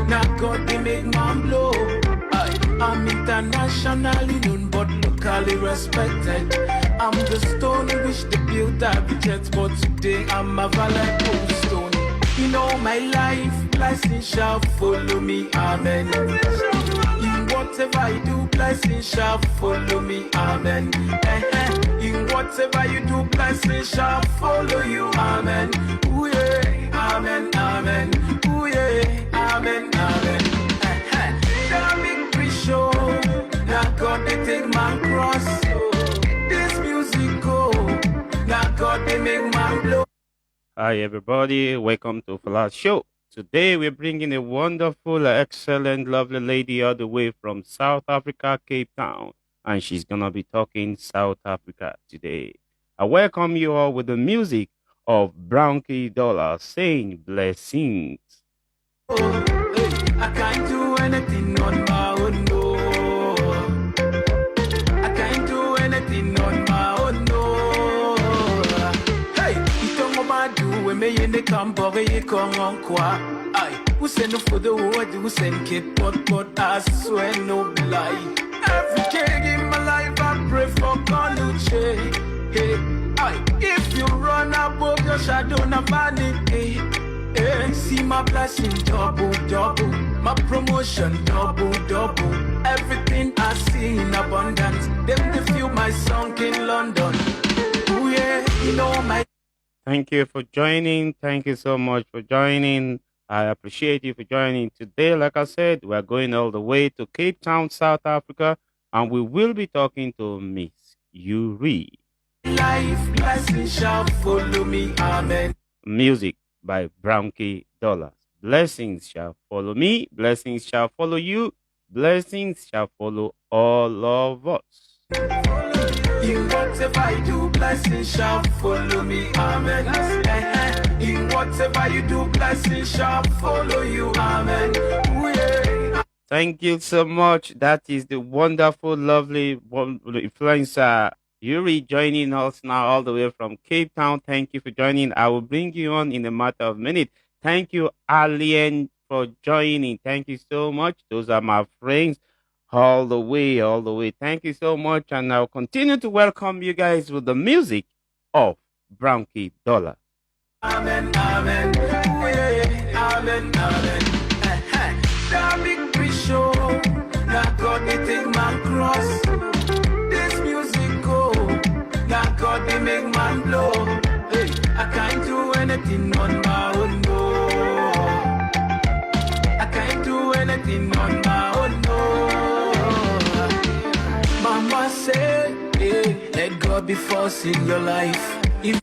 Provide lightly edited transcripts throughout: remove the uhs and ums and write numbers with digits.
Now God they make man blow. I'm internationally known but locally respected. I'm the stone which the builder rejects, but today I'm a valuable stone. In all my life, blessings shall follow me, amen. In whatever I do, blessings shall follow me, amen. In whatever you do, blessings shall follow you, amen. Ooh yeah, amen, amen. Ooh yeah, amen, amen. The victory show, now God they take my cross. This music go, now God they make my blow. Hi everybody, welcome to Fola show. Today we're bringing a wonderful, excellent, lovely lady all the way from South Africa, Cape Town, and she's gonna be talking South Africa today. I welcome you all with the music of Brownkie Dollar saying blessings. Oh, hey, I can't do anything on my own, no. I can't do anything on my own, no. Hey, you don't know what I do when me in the camp or you come on qua. Aye, who send for the word, who send kid, but I swear no lie. Every day in my life I pray for God to change. Hey, aye, if you run above your shadow, na vanity. Hey, see my blessing double, double. My promotion double, double. Everything I see in abundance. Them they feel my song in London. Ooh yeah, you know my. Thank you for joining. Thank you so much for joining. I appreciate you for joining today. Like I said, we're going all the way to Cape Town, South Africa, and we will be talking to Miss Yuri. Life blessing shall follow me, amen. Music by Brownkie Dollars. Blessings shall follow me. Blessings shall follow you. Blessings shall follow all of us. In whatever I do, blessings shall follow me, amen. In whatever you do, blessings shall follow you, amen. Ooh, yeah. Thank you so much. That is the wonderful, lovely influencer Yuri joining us now all the way from Cape Town. Thank you for joining. I will bring you on in a matter of minutes. Thank you, Alien, for joining. Thank you so much. Those are my friends all the way, all the way. Thank you so much. And I'll continue to welcome you guys with the music of Brownkie Dollar. Amen, amen. Ooh, yeah, amen, amen. The victory show. Now God they take my cross. This music go. Now God they make man blow. Hey, I can't do anything on my own, no. I can't do anything on my own, no. Mama said, hey, let God be first in your life. If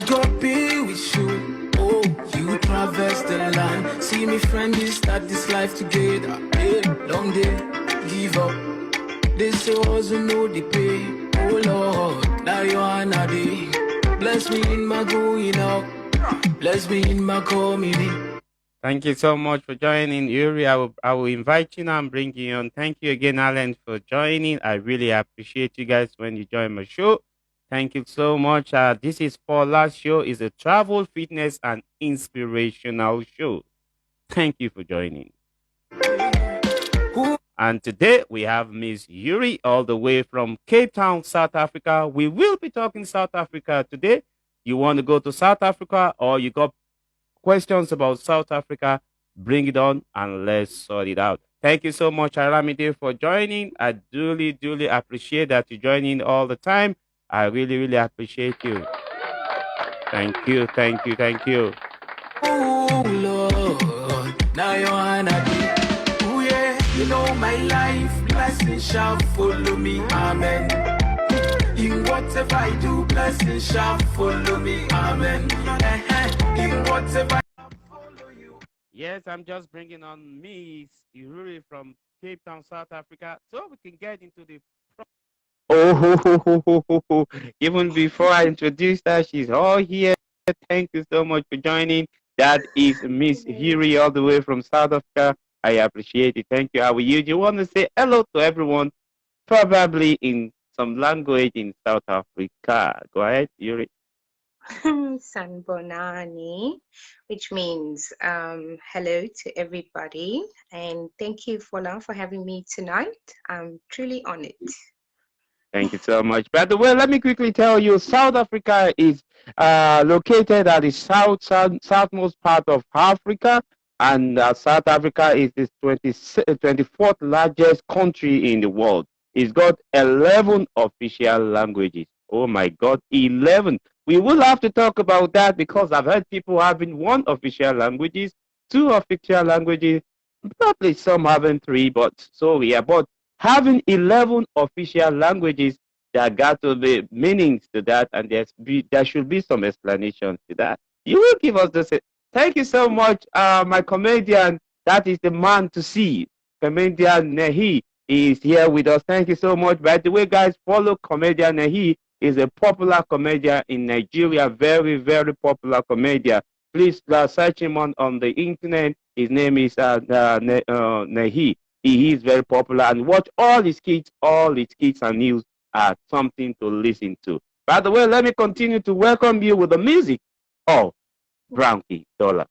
God be with you, oh, you traverse the land. See me friend, we start this life together. Hey, long day, give up. They say also know the pay. Oh Lord, now you are not day. Bless me in my going out. Bless me in my coming in. Thank you so much for joining, Yuri. I will invite you now and bring you on. Thank you again, Alan, for joining. I really appreciate you guys when you join my show. Thank you so much. This is Fola's show. It's a travel, fitness, and inspirational show. Thank you for joining. And today we have Miss Yuri all the way from Cape Town, South Africa. We will be talking South Africa today. You want to go to South Africa or you got questions about South Africa, bring it on and let's sort it out. Thank you so much, Aramide, for joining. I duly appreciate that you join in all the time. I really appreciate you. Thank you. Oh Lord, now you're on a day. Oh yeah, you know my life, blessings shall follow me, amen. In whatever I do, blessings shall follow me, amen. In whatever I follow you. Yes, I'm just bringing on Miss Yuri from Cape Town, South Africa, so we can get into the. Oh, even before I introduce her, she's all here. Thank you so much for joining. That is Miss Yuri all the way from South Africa. I appreciate it. Thank you. How are you? Do you want to say hello to everyone, probably in some language in South Africa? Go ahead, Yuri. Sanbonani, which means hello to everybody. And thank you, Fola, for having me tonight. I'm truly honored. Thank you so much. By the way, let me quickly tell you, South Africa is located at the southmost part of Africa, and South Africa is the 24th largest country in the world. It's got 11 official languages. Oh my God, 11. We will have to talk about that because I've heard people having one official languages, two official languages, probably some having three, but so yeah, but having 11 official languages, there got to be meanings to that, and there should be some explanations to that. You will give us this. Thank you so much, my comedian. That is the man to see. Comedian Nehi is here with us. Thank you so much. By the way, guys, follow comedian Nehi. Is a popular comedian in Nigeria. Very, very popular comedian. Please search him on the internet. His name is Nehi. He is very popular, and watch all his skits and news are something to listen to. By the way, let me continue to welcome you with the music of Brownie Dollar.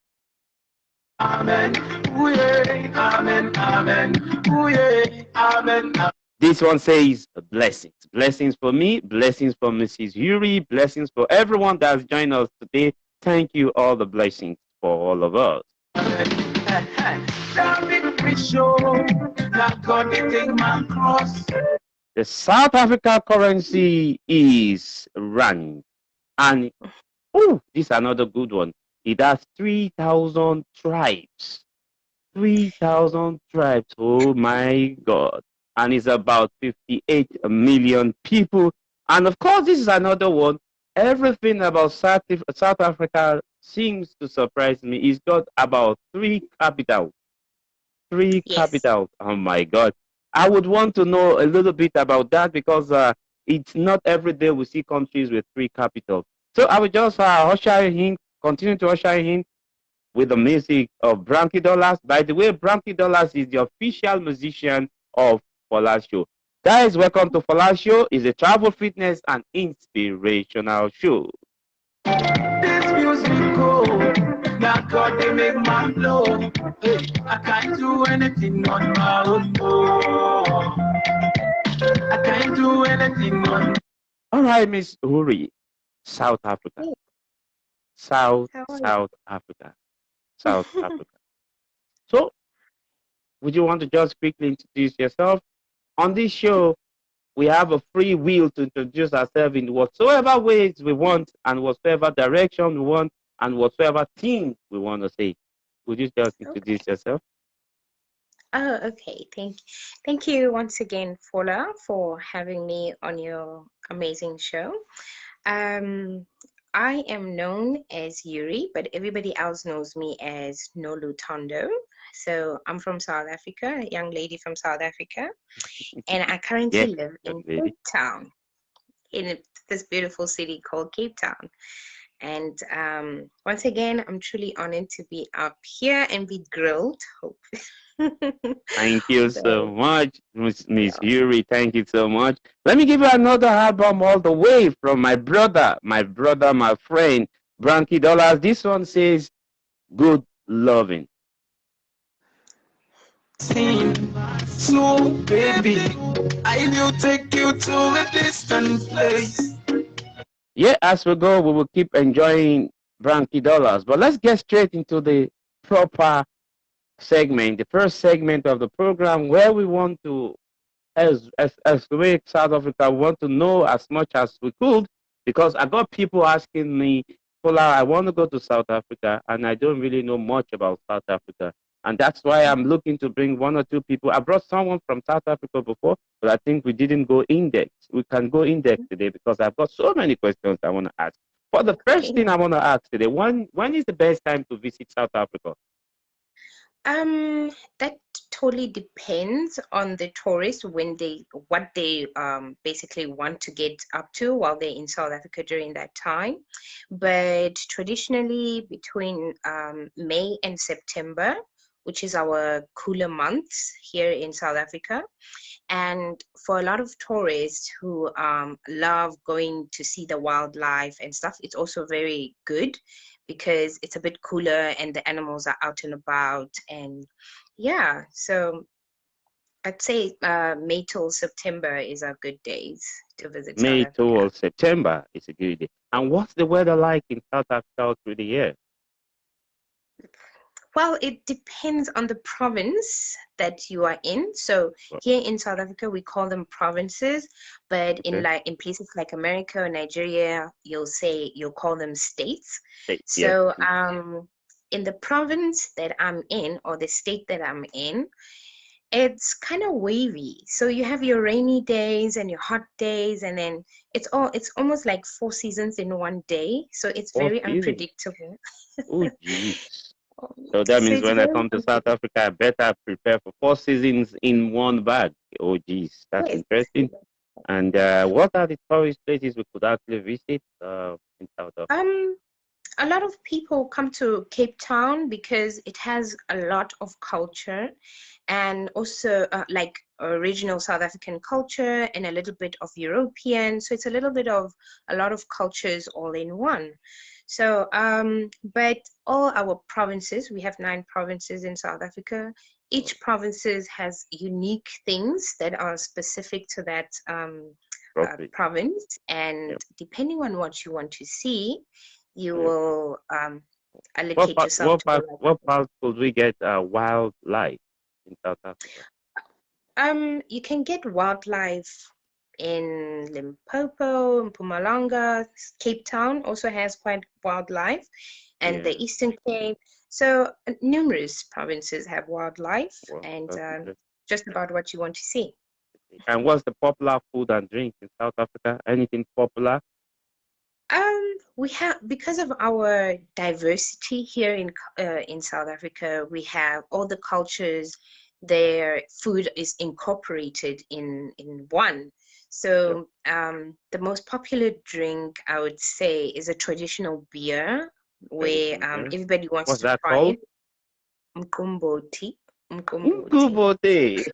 Amen. Ooh, yeah. Amen. Amen. Ooh, yeah. Amen. This one says blessings. Blessings for me, blessings for Mrs. Yuri, blessings for everyone that's joined us today. Thank you, all the blessings for all of us. The South Africa currency is rand. And oh, this is another good one. It has 3,000 tribes. 3,000 tribes. Oh my God. And it's about 58 million people. And of course, this is another one. Everything about South Africa seems to surprise me. It's got about three capitals. Three Yes. capitals. Oh my God. I would want to know a little bit about that because it's not every day we see countries with three capitals. So I will just usher in, continue to usher in with the music of Branky Dollars. By the way, Branky Dollars is the official musician of Fola Show. Guys, welcome to Fola Show. It's a travel, fitness, and inspirational show. This music go, now God they make man blow. Hey, I can't do anything on my own. Oh, I can't do anything on. All right, Miss Uri, South Africa. Hey, South, how are South Africa. South you? Africa. So, would you want to just quickly introduce yourself? On this show, we have a free will to introduce ourselves in whatsoever ways we want and whatsoever direction we want and whatsoever thing we want to say. Would you just Okay. introduce yourself? Oh, okay. Thank you once again, Fola, for having me on your amazing show. Um, I am known as Yuri, but everybody else knows me as Nolu Tondo. So I'm from South Africa, a young lady from South Africa, and I Yeah, currently live young in lady. Cape Town, in this beautiful city called Cape Town. And once again, I'm truly honored to be up here and be grilled. Hope. Thank you so So, much, Miss yeah. Yuri. Thank you so much. Let me give you another album all the way from my brother, my friend, Branky Dollars. This one says, Good Loving. So, baby, I will take you to a distant place. Yeah, as we go, we will keep enjoying Branky Dollars. But let's get straight into the proper segment, the first segment of the program, where we want to, as the way South Africa, we want to know as much as we could, because I got people asking me, Paula, I want to go to South Africa, and I don't really know much about South Africa. And that's why I'm looking to bring one or two people. I brought someone from South Africa before, but I think we didn't go in depth. We can go in depth today because I've got so many questions I want to ask. For the first Okay. thing I want to ask today, when is the best time to visit South Africa? That totally depends on the tourist when what they basically want to get up to while they're in South Africa during that time. But traditionally between May and September which is our cooler months here in South Africa. And for a lot of tourists who love going to see the wildlife and stuff, it's also very good because it's a bit cooler and the animals are out and about. And yeah, so I'd say May till September is our good days to visit South May Africa. to September is a good day. And what's the weather like in South Africa through the year? Well, it depends on the province that you are in. So Well, here in South Africa, we call them provinces, but okay. in places like America or Nigeria, you'll call them states. Hey, yeah. So in the province that I'm in, or the state that I'm in, it's kind of wavy. So you have your rainy days and your hot days, and then it's almost like four seasons in one day. So it's Four very seasons. unpredictable. Oh, jeez. So that So means it's when I very come to South unpredictable. Africa, I better prepare for four seasons in one bag. Oh, geez, that's Yes. interesting. And what are the tourist places we could actually visit in South Africa? Um, a lot of people come to Cape Town because it has a lot of culture and also like original South African culture and a little bit of European. So it's a little bit of a lot of cultures all in one. So, but all our provinces, we have 9 provinces in South Africa. Each provinces has unique things that are specific to that Roughly. province, Yeah. and depending on what you want to see, you Yeah. will allocate yourself to the right What province. part could we get wildlife in South Africa? You can get wildlife in Limpopo, Mpumalanga. Cape Town also has quite wildlife, and the Yeah. Eastern Cape. So numerous provinces have wildlife, Well, and that's interesting. just about what you want to see. And what's the popular food and drink in South Africa? Anything popular? We have, because of our diversity here in South Africa, we have all the cultures. Their food is incorporated in one. Yep. So the most popular drink I would say is a traditional beer where Traditional beer. everybody wants What's to that try called? it. Mkomboti. Mkomboti. Nkubote.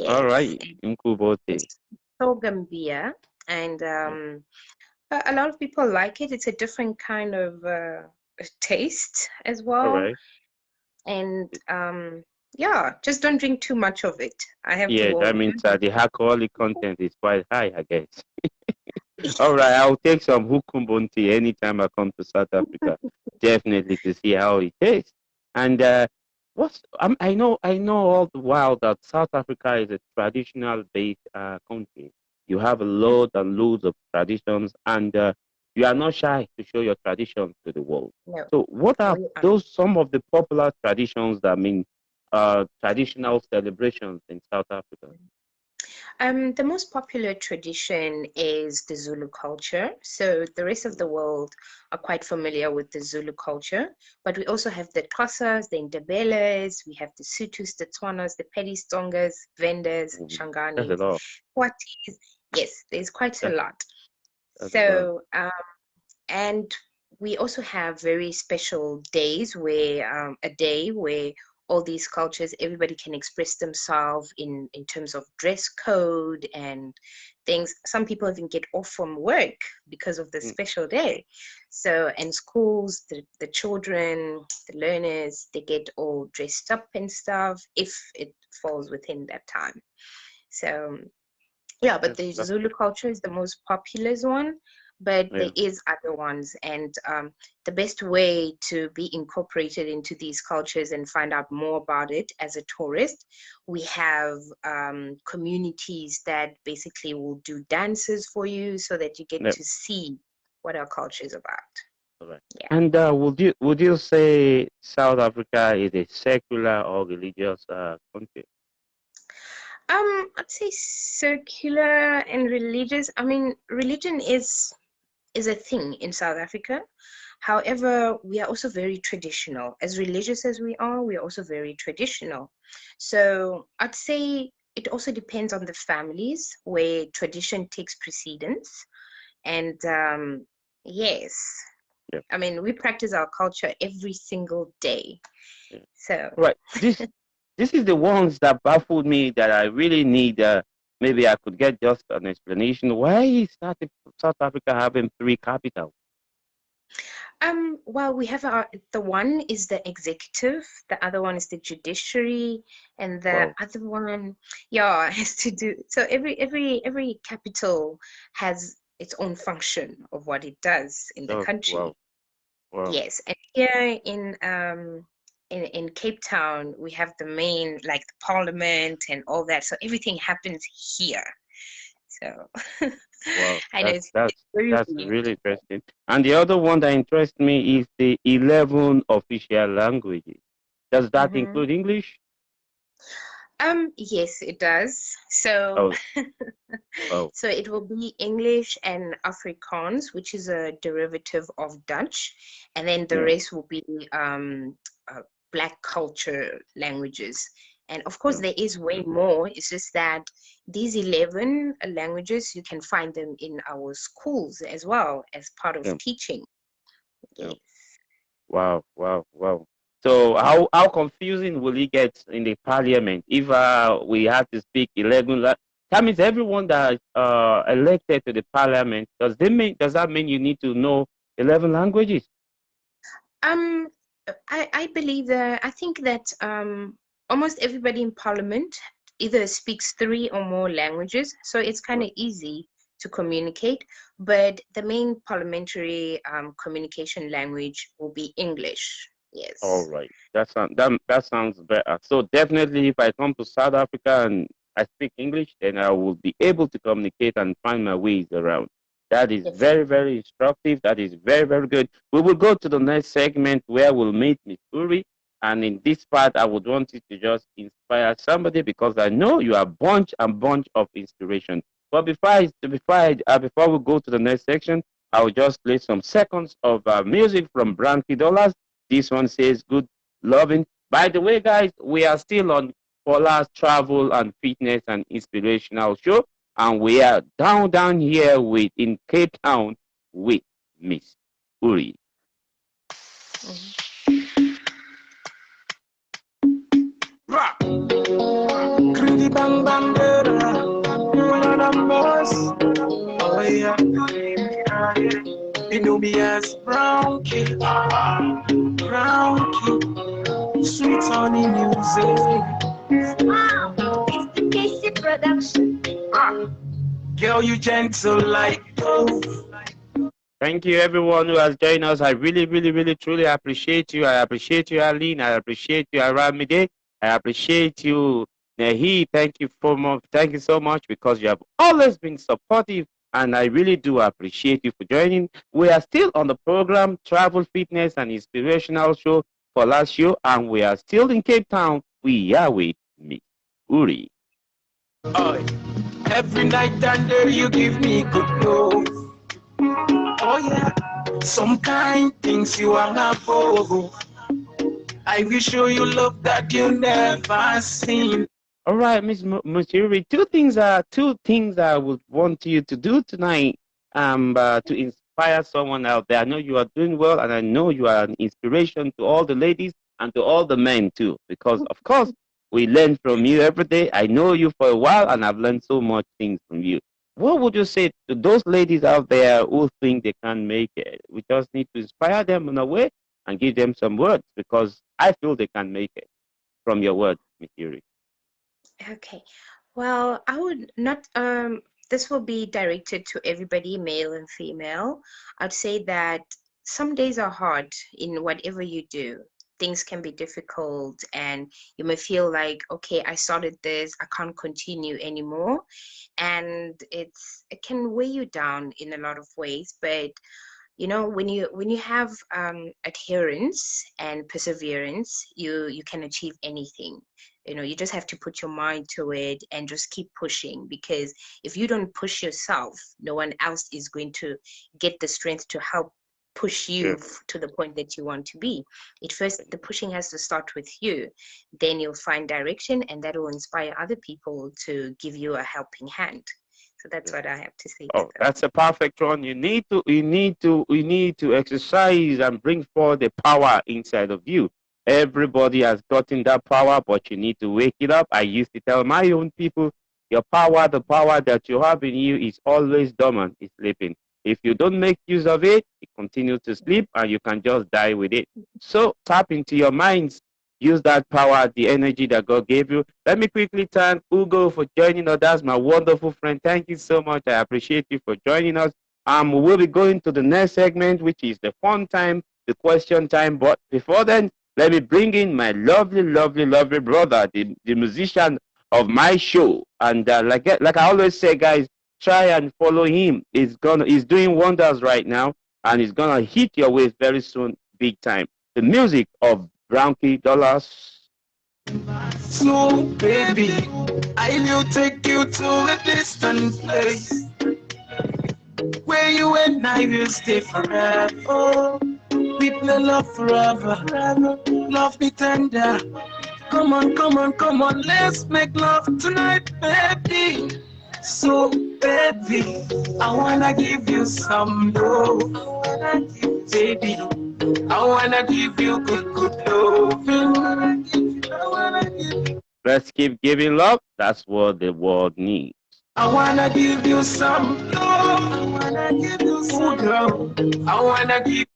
All Yes. right. Nkubote. It's sorghum beer, and Yeah. a lot of people like it. It's a different kind of taste as All well. right. And yeah, just don't drink too much of it. I have to Yeah, that warn means you. the alcoholic content is quite high, I guess. All right, I'll take some hukumbunti anytime I come to South Africa, definitely to see how it tastes. And I know all the while that South Africa is a traditional based country. You have a lot and loads of traditions, and you are not shy to show your traditions to the world. No, So, what are we are. those some of the popular traditions that mean traditional celebrations in South Africa? The most popular tradition is the Zulu culture. So the rest of the world are quite familiar with the Zulu culture, but we also have the Xhosas, the Ndebeles, we have the Sutus, the Tswanas, the Pedistongas, Vendors, Mm, that's a Shanganis, lot. Swatis. Yes, there's quite a That's, lot. that's a lot. So, and we also have very special days where a day where all these cultures, everybody can express themselves in terms of dress code and things. Some people even get off from work because of the Mm, special day. So in schools, the children, the learners, they get all dressed up and stuff if it falls within that time. So yeah, but the that's Zulu culture is the most popular one, but there yeah. is other ones, and the best way to be incorporated into these cultures and find out more about it as a tourist, we have communities that basically will do dances for you so that you get Yeah. to see what our culture is about. All right. Yeah. And would you say South Africa is a secular or religious country? I'd say circular and religious. I mean, religion is a thing in South Africa. However, we are also very traditional. As religious as we are also very traditional. So I'd say it also depends on the families where tradition takes precedence. And yes, Yeah. I mean, we practice our culture every single day. Yeah. So, Right. This is the ones that baffled me that I really need. Maybe I could get just an explanation. Why is South Africa having three capitals? well, we have the one is the executive, the other one is the judiciary, and the Wow. other one, yeah, has to do. So every capital has its own function of what it does in the Oh, country. wow. Wow. Yes, and here in Cape Town, we have the main, like the parliament and all that. So everything happens here. So Wow. I know That's it's very that's weird. really interesting. And the other one that interests me is the 11 official languages. Does that Mm-hmm. include English? Yes, it does. So, Oh, oh, so it will be English and Afrikaans, which is a derivative of Dutch, and then the yeah. rest will be uh, Black culture languages. And of course, Yeah. there is way more. It's just that these 11 languages, you can find them in our schools as well as part of Yeah. teaching. Yeah. Yes. Wow, wow, wow. So how confusing will it get in the parliament if we have to speak 11 that means everyone that is elected to the parliament, does that mean you need to know 11 languages? Um, I believe that I think that almost everybody in Parliament either speaks three or more languages, so it's kind Right. of easy to communicate. But the main parliamentary communication language will be English. All Yes. right. That sounds better. So definitely if I come to South Africa and I speak English, then I will be able to communicate and find my ways around. That is very, Definitely. very instructive. That is very, very good. We will go to the next segment where we'll meet Miss Uri. And in this part, I would want you to just inspire somebody because I know you are a bunch and bunch of inspiration. But before we go to the next section, I will just play some seconds of music from Branky Dollars. This one says good loving. By the way, guys, we are still on Fola's travel and fitness and inspirational show, and we are down here with in Cape Town with Miss Uri. Mhm. Gritty bang bang one of them boss. Oh yeah, you know me as brown key, sweet honey music. Wow, it's the tasty production. Girl, you gentle like oh. Thank you, everyone who has joined us. I really, really, really, truly appreciate you. I appreciate you, Aline. I appreciate you, Aramide. I appreciate you, Nahi. Thank you so much because you have always been supportive, and I really do appreciate you for joining. We are still on the program, Travel, Fitness, and Inspirational Show for last show, and we are still in Cape Town. We are with Miss Uri. Oh, every night and day you give me good love. Oh yeah, some kind things you are above. I will show you love that you never seen. All right, Miss Musiri, two things I would want you to do tonight to inspire someone out there. I know you are doing well, and I know you are an inspiration to all the ladies and to all the men too, because of course we learn from you every day. I know you for a while, and I've learned so much things from you. What would you say to those ladies out there who think they can make it? We just need to inspire them in a way and give them some words because I feel they can make it from your words, Miss Yuri. Okay. Well, I would not, this will be directed to everybody, male and female. I'd say that some days are hard in whatever you do. Things can be difficult, and you may feel like, okay, I started this, I can't continue anymore. And it can weigh you down in a lot of ways, but when you have adherence and perseverance, you can achieve anything. You just have to put your mind to it and just keep pushing, because if you don't push yourself, no one else is going to get the strength to help push you Sure. to the point that you want to be. It first, the pushing has to start with you. Then you'll find direction, and that will inspire other people to give you a helping hand. So that's what I have to say to Oh, them. that's a perfect one. You need to exercise and bring forth the power inside of you. Everybody has gotten that power, but you need to wake it up. I used to tell my own people, your power, the power that you have in you is always dormant, it's sleeping. If you don't make use of it, it continues to sleep and you can just die with it. So tap into your minds. Use that power, the energy that God gave you. Let me quickly thank Ugo for joining us. That's my wonderful friend. Thank you so much. I appreciate you for joining us. We will be going to the next segment, which is the fun time, the question time. But before then, let me bring in my lovely, lovely, lovely brother, the musician of my show. And like I always say, guys, try and follow him. He's doing wonders right now, and he's gonna hit your waist very soon, big time. The music of Brownkey Dollars. So, baby, I will take you to a distant place where you and I will stay forever. Oh, we play love forever. Love me tender. Come on, come on, come on, let's make love tonight, baby. So, baby, I wanna give you some love. I wanna give, baby, I wanna give you good, good love. I wanna give you. Let's keep giving love. That's what the world needs. I wanna give you some love. I wanna give you some love. I wanna give.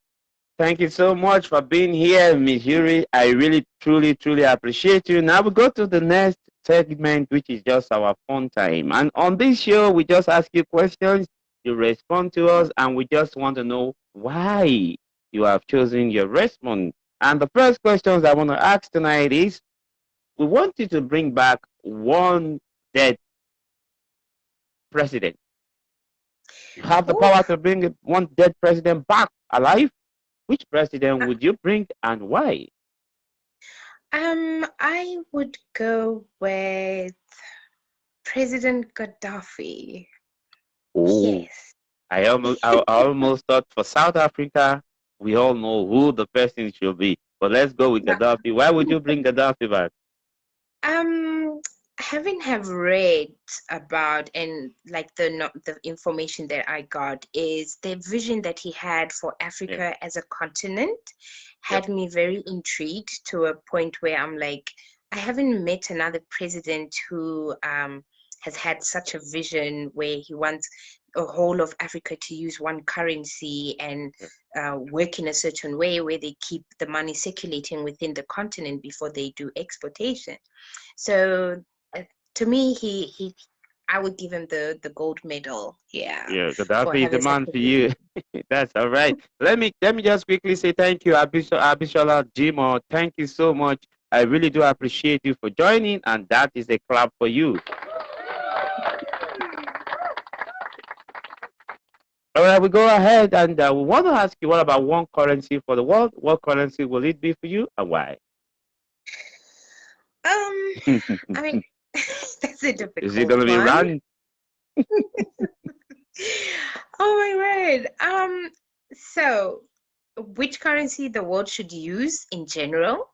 Thank you so much for being here, Miss Yuri. I really, truly, truly appreciate you. Now we go to the next segment, which is just our fun time. And on this show, we just ask you questions, you respond to us, and we just want to know why you have chosen your response. And the first questions I want to ask tonight is, we want you to bring back one dead president. You have the Oh, power to bring one dead president back alive. Which president would you bring and why? I would go with President Gaddafi. Oh, Yes. I almost thought for South Africa, we all know who the person should be. But let's go with Gaddafi. Why would you bring Gaddafi back? Um, having have read about and like the information that I got is the vision that he had for Yeah, Africa as a continent yep, had me very intrigued to a point where I'm like, I haven't met another president who has had such a vision where he wants a whole of Africa to use one currency and yep. work in a certain way where they keep the money circulating within the continent before they do exportation. So uh, to me, he I would give him the gold medal, yeah, Yeah, for Gaddafi is the having such man a for you. vision. That's all right. Let me just quickly say thank you, Abishola Jimo. Thank you so much. I really do appreciate you for joining, and that is a clap for you. All right, we go ahead and we want to ask you, what about one currency for the world? What currency will it be for you and why? Um, I mean, that's a Is it difficult going to be one. rand? Oh my word. So which currency the world should use in general?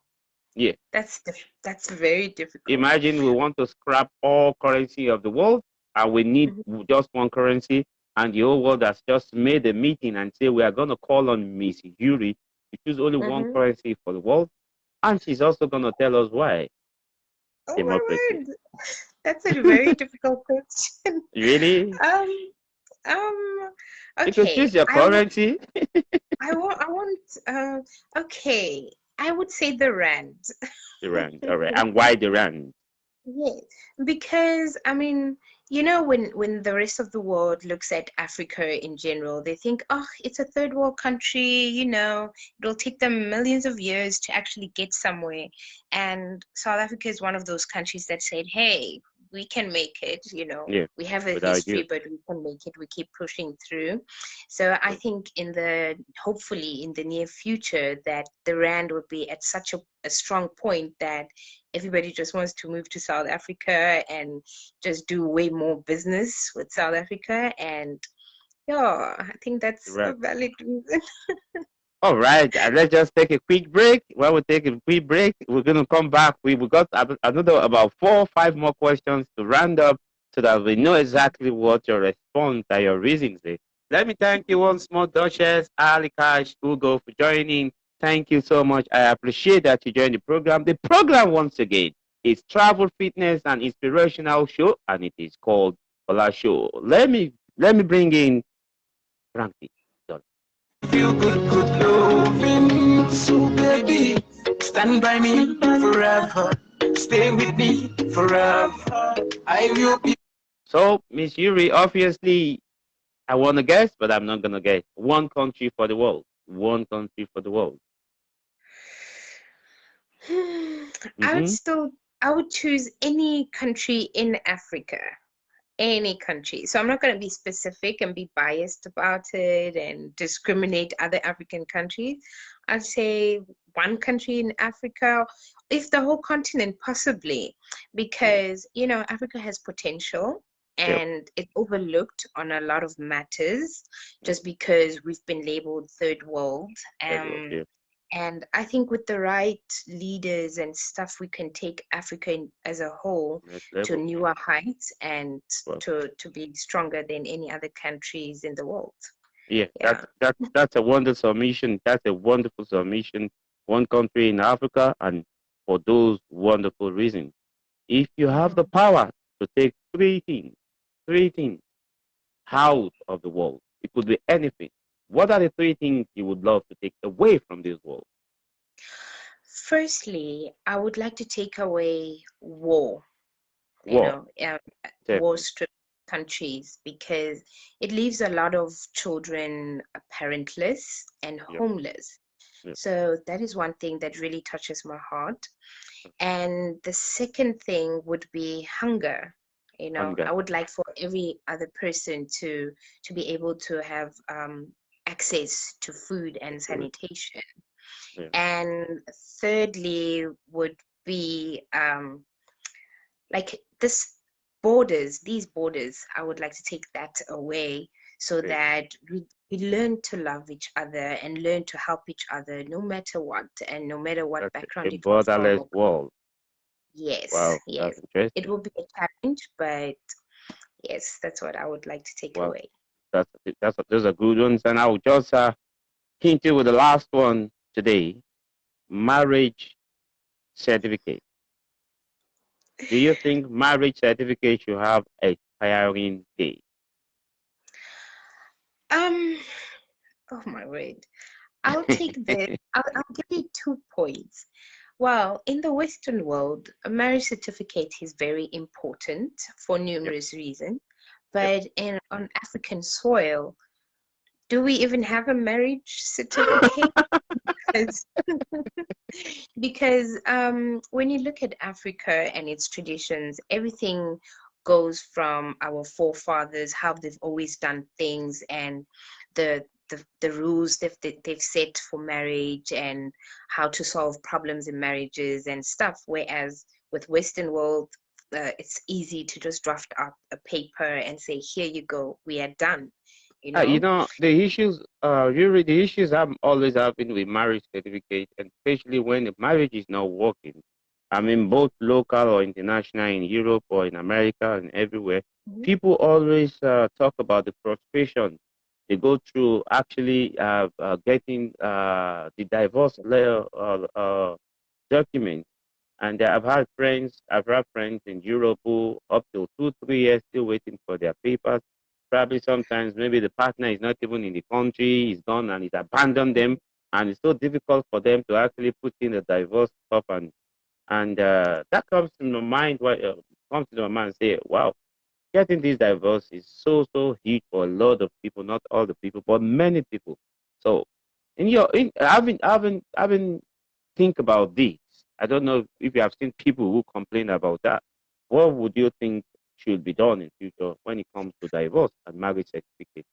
Yeah. That's very difficult. Imagine we want to scrap all currency of the world and we need Mhm, just one currency, and the whole world has just made a meeting and say we are going to call on Miss Yuri to choose only one mhm. currency for the world, and she's also going to tell us why. Oh my Democracy. word. That's a very difficult question. Really? Um, um, You could okay. choose your currency. I want, okay. I would say the rand. The rand. All right. And why the rand? Yes, because I mean, when the rest of the world looks at Africa in general, they think, oh, it's a third world country, it'll take them millions of years to actually get somewhere. And South Africa is one of those countries that said, hey, we can make it. Yeah. We have a Without you. history, but we can make it. We keep pushing through. So I think hopefully in the near future that the rand would be at such a strong point that everybody just wants to move to South Africa and just do way more business with South Africa. And yeah, I think that's a Right. valid reason. All right, let's just take a quick break. While we take a quick break, we're going to come back. We got another about 4 or 5 more questions to round up. so that we know exactly what your response and your reasons is. Let me thank you once more, Duchess, Ali Cash, Ugo, for joining. Thank you so much. I appreciate that you joined the program. The program, once again, is Travel, Fitness, and Inspirational Show, and it is called Fola Show. Let me bring in Frankie. Feel good, good loving. So baby, stand by me forever. Stay with me forever. I will be. So, Miss Yuri, obviously, I want to guess, but I'm not gonna guess. One country for the world. One country for the world. I would Mm-hmm. still, I would choose any country in Africa. Any country. So I'm not going to be specific and be biased about it and discriminate other African countries. I'd say one country in Africa, if the whole continent, possibly, Yeah. because, Africa has potential Yep. and it's overlooked on a lot of matters Yep. just because we've been labeled third world. That was Um, yeah. and I think with the right leaders and stuff, we can take Africa as a whole Next to level. newer heights and Well, to be stronger than any other countries in the world. yeah. Yeah. That's a wonderful submission. That's a wonderful submission. One country in Africa, and for those wonderful reasons. If you have the Mhm. power to take three things out of the world, it could be anything. What are the three things you would love to take away from this world? Firstly, I would like to take away war, you War, know, definitely. war-stripped countries because it leaves a lot of children parentless and Yep. homeless. Yep. So that is one thing that really touches my heart. And the second thing would be hunger. Hunger. I would like for every other person to be able to have access to food The and food. sanitation. Yeah. And thirdly would be like these borders, I would like to take that away so Okay. that we learn to love each other and learn to help each other no matter what and no matter what That's a background you come borderless from. world. Yes, Wow, that's yes. It interesting. will be a challenge, but yes, that's what I would like to take Wow, away. those are good ones. And I will just hint you with the last one today. Marriage certificate. Do you think marriage certificate should have a expiring date? Um, oh my word. I'll take this. I'll give you 2 points. Well, in the Western world, a marriage certificate is very important for Yep, numerous reasons. yep. But on African soil, do we even have a marriage certificate? Because when you look at Africa and its traditions, everything goes from our forefathers, how they've always done things, and the rules they've set for marriage and how to solve problems in marriages and stuff. Whereas with Western world, it's easy to just draft up a paper and say, "Here you go, we are done." You You know. know, the issues, really, the issues I'm always having with marriage certificate, and especially when the marriage is not working. I mean, both local or international in Europe or in America and everywhere, Mhm. people always talk about the frustration they go through actually getting the divorce layer document. And I've had friends in Europe who up to 2, 3 years still waiting for their papers. Probably sometimes maybe the partner is not even in the country, he's gone and he's abandoned them. And it's so difficult for them to actually put in the divorce stuff. And that comes to my mind, comes to my mind and say, wow, getting this divorce is so huge for a lot of people, not all the people, but many people. So I've been think about this. I don't know if you have seen people who complain about that. What would you think should be done in future when it comes to divorce and marriage certificate?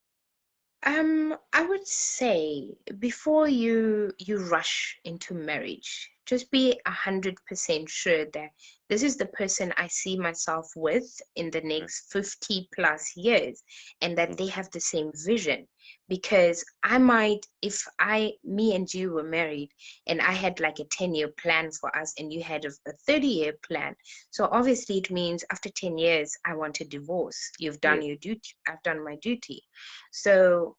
I would say before you rush into marriage, just be 100% sure that this is the person I see myself with in the next 50 plus years, and that they have the same vision. Because I might, if me and you were married and I had like a 10-year plan for us and you had a 30-year plan, so obviously it means after 10 years, I want a divorce. You've done Yes, your duty, I've done my duty. So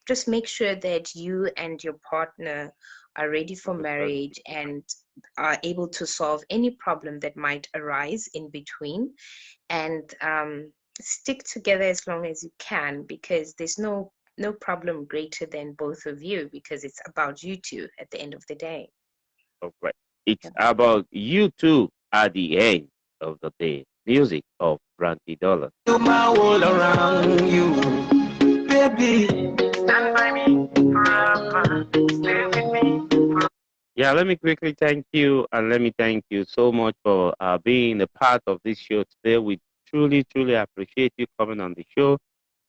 just make sure that you and your partner are ready for understand. marriage and are able to solve any problem that might arise in between, and stick together as long as you can, because there's no problem greater than both of you, because it's about you two at the end of the day. All right. It's about you two at the end of the day. Music of Brandy Dollar. Do my world around you, baby. Stand by me forever. Stay with me. Yeah, let me quickly thank you, and let me thank you so much for being a part of this show today. We truly, truly appreciate you coming on the show.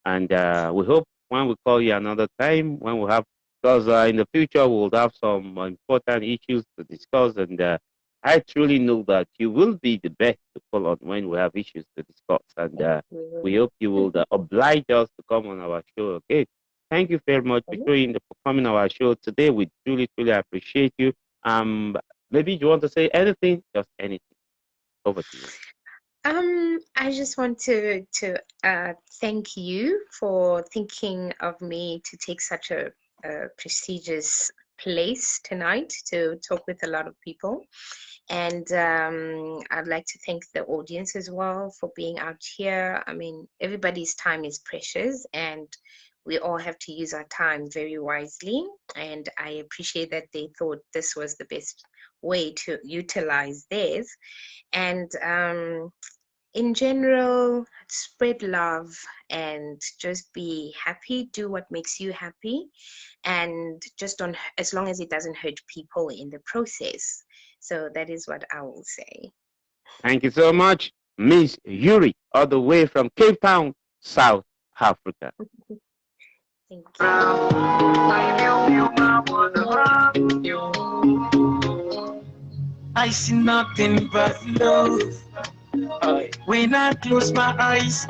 And we hope when we call you another time, when we have, because in the future we'll have some important issues to discuss. And I truly know that you will be the best to call on when we have issues to discuss. And Thank we you. hope you will oblige us to come on our show. Okay. Thank you very much for coming on our show today. We truly, truly appreciate you. Um, Maybe you want to say anything, just anything. Over to you. I just want to thank you for thinking of me to take such a prestigious place tonight to talk with a lot of people. And I'd like to thank the audience as well for being out here. I mean, everybody's time is precious, and we all have to use our time very wisely. And I appreciate that they thought this was the best way to utilize theirs. And in general, spread love and just be happy. Do what makes you happy, and just don't, as long as it doesn't hurt people in the process. So that is what I will say. Thank you so much, Miss Yuri, all the way from Cape Town, South Africa. Thank you. I feel my world around you. I see nothing but love. When I close my eyes.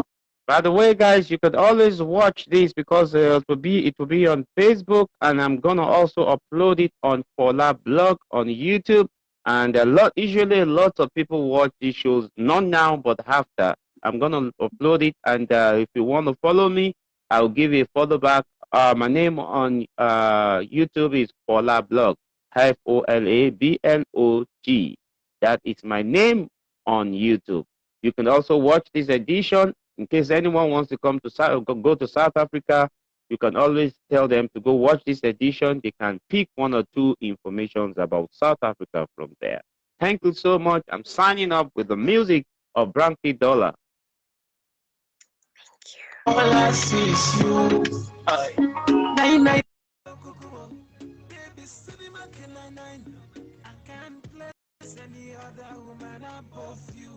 By the way, guys, you could always watch this because it will be on Facebook, and I'm gonna also upload it on Fola blog on YouTube. And usually lots of people watch these shows not now but after. I'm gonna upload it, and if you want to follow me, I'll give you a follow back. My name on YouTube is Fola blog, FOLABLOG. That is my name on YouTube. You can also watch this edition in case anyone wants to come to go to South Africa. You can always tell them to go watch this edition. They can pick one or two informations about South Africa from there. Thank you so much. I'm signing up with the music of Branky Dollar. All I see is you. Nine, nine. Baby, cinema can I can't place any other woman above you.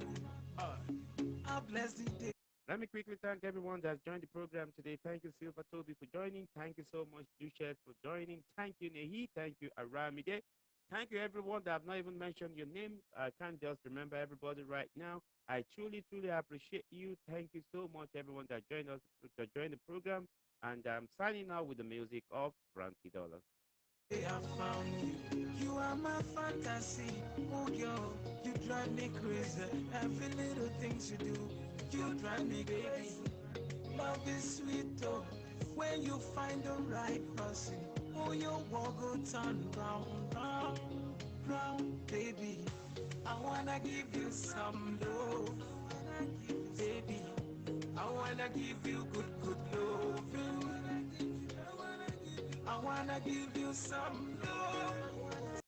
I bless the day. Let me quickly thank everyone that's joined the program today. Thank you, Silver Toby, for joining. Thank you so much, Duchet, for joining. Thank you, Nehi. Thank you, Aramide. Thank you, everyone that I've not even mentioned your name. I can't just remember everybody right now. I truly, truly appreciate you. Thank you so much, everyone that joined us, that joined the program. And I'm signing out with the music of Frankie Dollar. I found you. You are my fantasy. Oh, girl, you drive me crazy. Every little things you do, you drive me crazy. Love is sweet, though. When you find the right person, oh, your walk go turn round, round, round, baby. I wanna give you some love, baby. I wanna give you good, good love. I wanna give you some love.